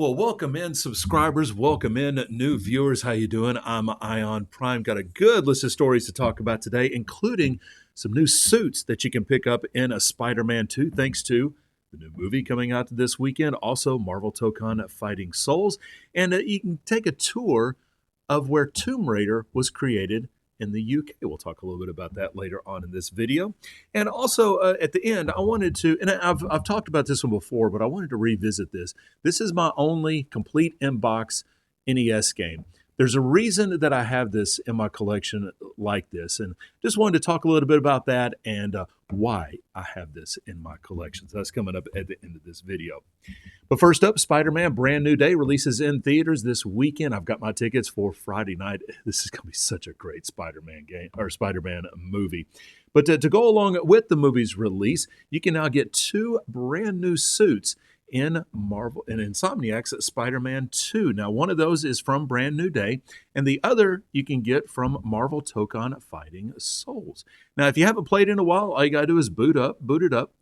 Well, welcome in subscribers, welcome in new viewers. How you doing? I'm Ion Prime. Got a good list of stories to talk about today, including some new suits that you can pick up in a Spider-Man 2 thanks to the new movie coming out this weekend. Also, Marvel Tokon Fighting Souls, and you can take a tour of where Tomb Raider was created in the UK. We'll talk a little bit about that later on in this video. And also at the end, I wanted to, and I've talked about this one before, but I wanted to revisit this. This is my only complete inbox NES game. There's a reason that I have this in my collection like this, and just wanted to talk a little bit about that and why I have this in my collection. So that's coming up at the end of this video. But first up, Spider-Man Brand New Day releases in theaters this weekend. I've got my tickets for Friday night. This is going to be such a great Spider-Man game or Spider-Man movie. But to go along with the movie's release, you can now get two brand new suits in Marvel and Insomniac's Spider-Man 2. Now, one of those is from Brand New Day, and the other you can get from Marvel Tokon Fighting Souls. Now, if you haven't played in a while, all you got to do is boot it up,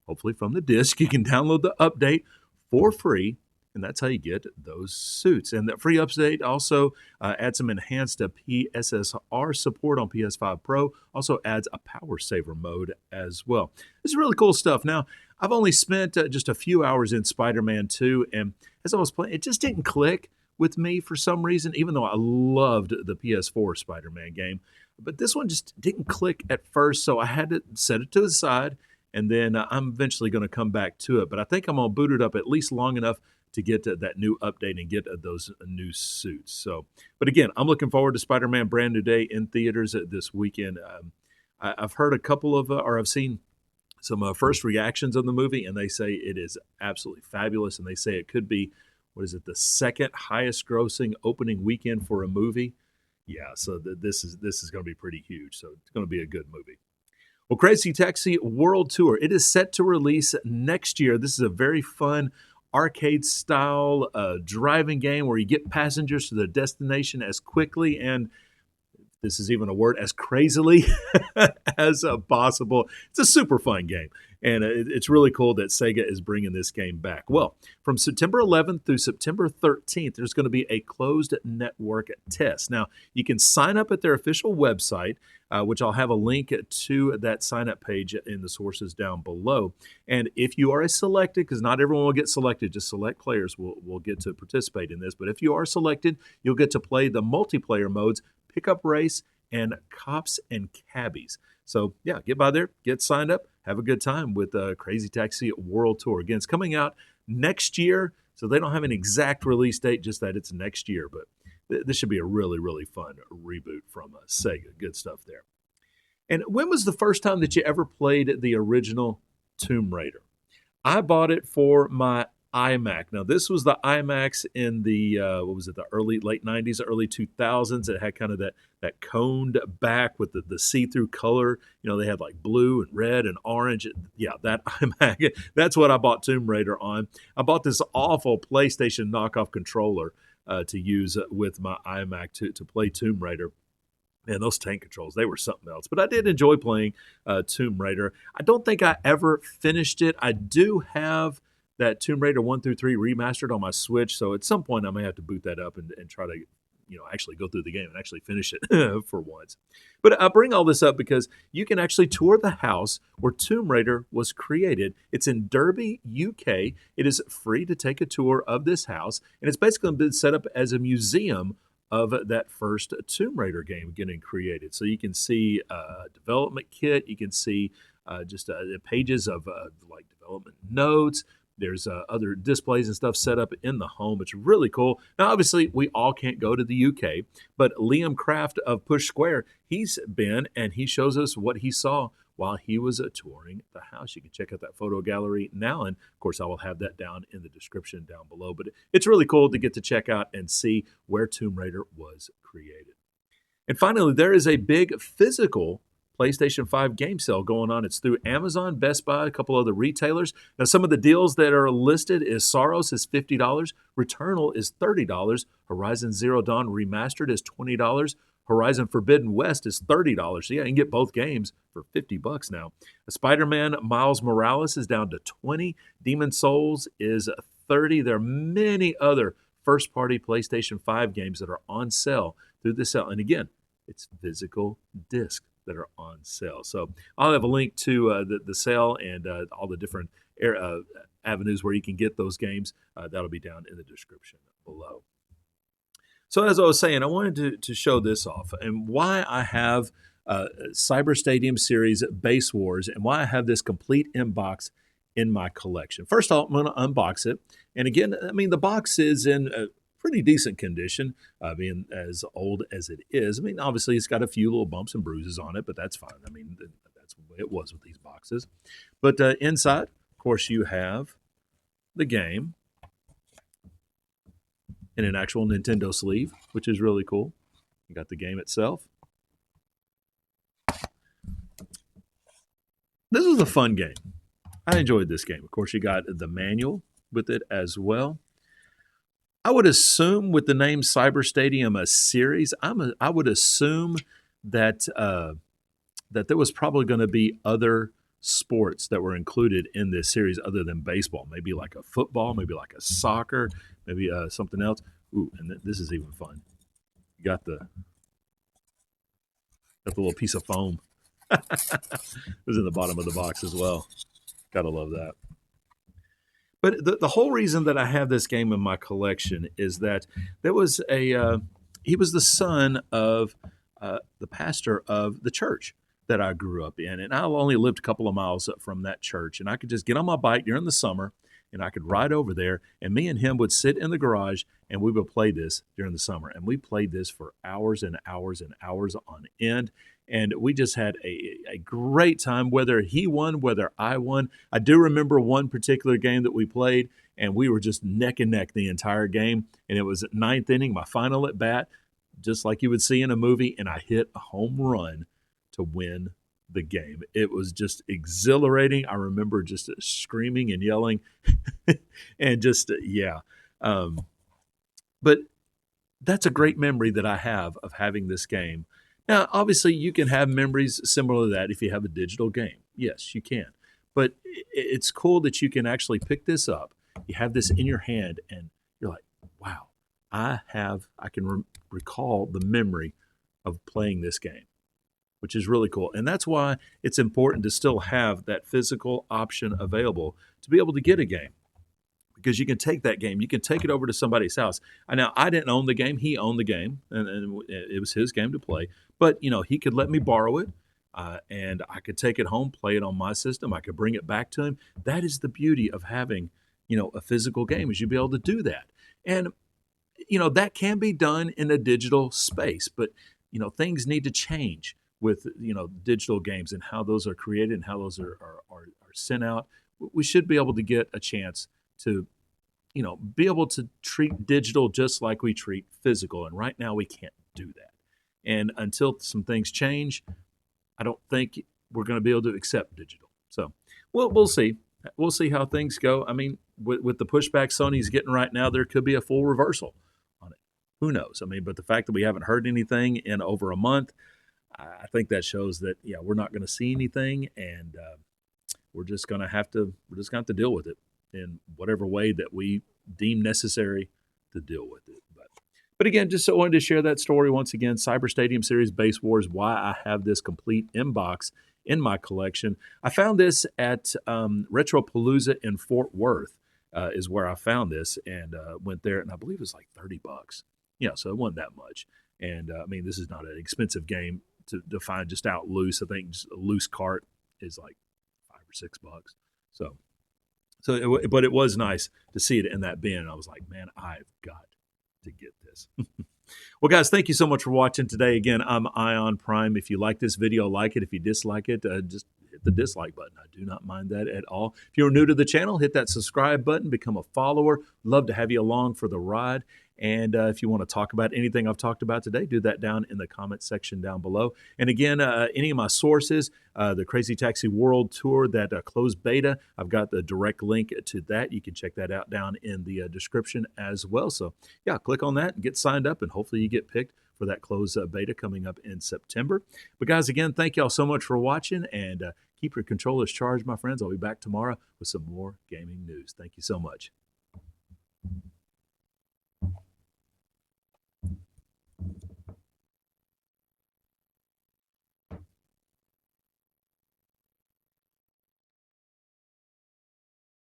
hopefully from the disc. You can download the update for free, and that's how you get those suits. And that free update also adds some enhanced PSSR support on PS5 Pro, also adds a power saver mode as well. This is really cool stuff. Now, I've only spent just a few hours in Spider-Man 2, and as I was playing, it just didn't click with me for some reason, even though I loved the PS4 Spider-Man game. But this one just didn't click at first, so I had to set it to the side, and then I'm eventually going to come back to it. But I think I'm going to boot it up at least long enough to get that new update and get those new suits. So, but again, I'm looking forward to Spider-Man Brand New Day in theaters this weekend. I've heard a couple of, or I've seen some first reactions on the movie, and they say it is absolutely fabulous. And they say it could be, what is it, the second highest grossing opening weekend for a movie? Yeah, so this is going to be pretty huge. So it's going to be a good movie. Well, Crazy Taxi World Tour, it is set to release next year. This is a very fun arcade-style driving game where you get passengers to their destination as quickly and, this is even a word, as crazily as possible. It's a super fun game, and it's really cool that Sega is bringing this game back. Well, from September 11th through September 13th, there's going to be a closed network test. Now, you can sign up at their official website, which I'll have a link to that sign-up page in the sources down below. And if you are a selected, because not everyone will get selected, just select players will get to participate in this. But if you are selected, you'll get to play the multiplayer modes, Pickup Race, and Cops and Cabbies. So, yeah, get by there, get signed up, have a good time with Crazy Taxi World Tour. Again, it's coming out next year, so they don't have an exact release date, just that it's next year. But this should be a really, really fun reboot from Sega. Good stuff there. And when was the first time that you ever played the original Tomb Raider? I bought it for my iMac. Now, this was the iMacs in the, late 90s, early 2000s. It had kind of that coned back with the see-through color. You know, they had like blue and red and orange. Yeah, that iMac, that's what I bought Tomb Raider on. I bought this awful PlayStation knockoff controller to use with my iMac to play Tomb Raider. Man, those tank controls, they were something else. But I did enjoy playing Tomb Raider. I don't think I ever finished it. I do have that Tomb Raider 1 through 3 remastered on my Switch, so at some point I may have to boot that up and try to, actually go through the game and actually finish it for once. But I bring all this up because you can actually tour the house where Tomb Raider was created. It's in Derby, UK. It is free to take a tour of this house, and it's basically been set up as a museum of that first Tomb Raider game getting created. So you can see a development kit, you can see just pages of like development notes. There's other displays and stuff set up in the home. It's really cool. Now, obviously, we all can't go to the UK, but Liam Craft of Push Square, he's been, and he shows us what he saw while he was touring the house. You can check out that photo gallery now, and of course, I will have that down in the description down below. But it's really cool to get to check out and see where Tomb Raider was created. And finally, there is a big physical PlayStation 5 game sale going on. It's through Amazon, Best Buy, a couple other retailers. Now, some of the deals that are listed is Soros is $50, Returnal is $30, Horizon Zero Dawn Remastered is $20, Horizon Forbidden West is $30. So yeah, you can get both games for $50 now. Spider-Man Miles Morales is down to $20. Demon Souls is 30. There are many other first-party PlayStation 5 games that are on sale through this sale. And again, it's physical discs that are on sale. So I'll have a link to the sale and all the different avenues where you can get those games. That'll be down in the description below. So as I was saying, I wanted to show this off and why I have Cyber Stadium Series Base Wars and why I have this complete inbox in my collection. First off, I'm going to unbox it. And again, I mean, the box is in a pretty decent condition, being as old as it is. I mean, obviously, it's got a few little bumps and bruises on it, but that's fine. I mean, that's the way it was with these boxes. But inside, of course, you have the game in an actual Nintendo sleeve, which is really cool. You got the game itself. This was a fun game. I enjoyed this game. Of course, you got the manual with it as well. I would assume with the name Cyber Stadium a series, I would assume that that there was probably going to be other sports that were included in this series other than baseball. Maybe like a football, maybe like a soccer, maybe something else. Ooh, and this is even fun. You got the little piece of foam. It was in the bottom of the box as well. Gotta love that. But the whole reason that I have this game in my collection is that there was he was the son of the pastor of the church that I grew up in. And I only lived a couple of miles from that church. And I could just get on my bike during the summer and I could ride over there. And me and him would sit in the garage and we would play this during the summer. And we played this for hours and hours and hours on end. And we just had a great time, whether he won, whether I won. I do remember one particular game that we played, and we were just neck and neck the entire game. And it was at ninth inning, my final at bat, just like you would see in a movie, and I hit a home run to win the game. It was just exhilarating. I remember just screaming and yelling and just, yeah. But that's a great memory that I have of having this game. Now, obviously, you can have memories similar to that if you have a digital game. Yes, you can. But it's cool that you can actually pick this up. You have this in your hand, and you're like, wow, I can recall the memory of playing this game, which is really cool. And that's why it's important to still have that physical option available to be able to get a game. Because you can take that game, you can take it over to somebody's house. Now, I didn't own the game; he owned the game, and it was his game to play. But he could let me borrow it, and I could take it home, play it on my system. I could bring it back to him. That is the beauty of having, a physical game, is you be able to do that. And that can be done in a digital space, but things need to change with digital games and how those are created and how those are sent out. We should be able to get a chance to be able to treat digital just like we treat physical. And right now we can't do that. And until some things change, I don't think we're going to be able to accept digital. So we'll see. We'll see how things go. I mean, with the pushback Sony's getting right now, there could be a full reversal on it. Who knows? I mean, but the fact that we haven't heard anything in over a month, I think that shows that, we're not going to see anything, and we're just going to have to deal with it in whatever way that we deem necessary to deal with it. But again, just wanted to share that story once again. Cyber Stadium Series Base Wars, why I have this complete inbox in my collection. I found this at Retropalooza in Fort Worth is where I found this, and went there, and I believe it was like $30. So it wasn't that much. And I mean, this is not an expensive game to find just out loose. I think just a loose cart is like $5 or $6. But it was nice to see it in that bin. I was like, man, I've got to get this. Well, guys, thank you so much for watching today. Again, I'm Ion Prime. If you like this video, like it. If you dislike it, just hit the dislike button. I do not mind that at all. If you're new to the channel, hit that subscribe button, become a follower. Love to have you along for the ride. And if you want to talk about anything I've talked about today, do that down in the comment section down below. And again, any of my sources, the Crazy Taxi World Tour, that closed beta, I've got the direct link to that. You can check that out down in the description as well. So yeah, click on that and get signed up, and hopefully you get picked for that closed beta coming up in September. But guys, again, thank y'all so much for watching, and keep your controllers charged, my friends. I'll be back tomorrow with some more gaming news. Thank you so much.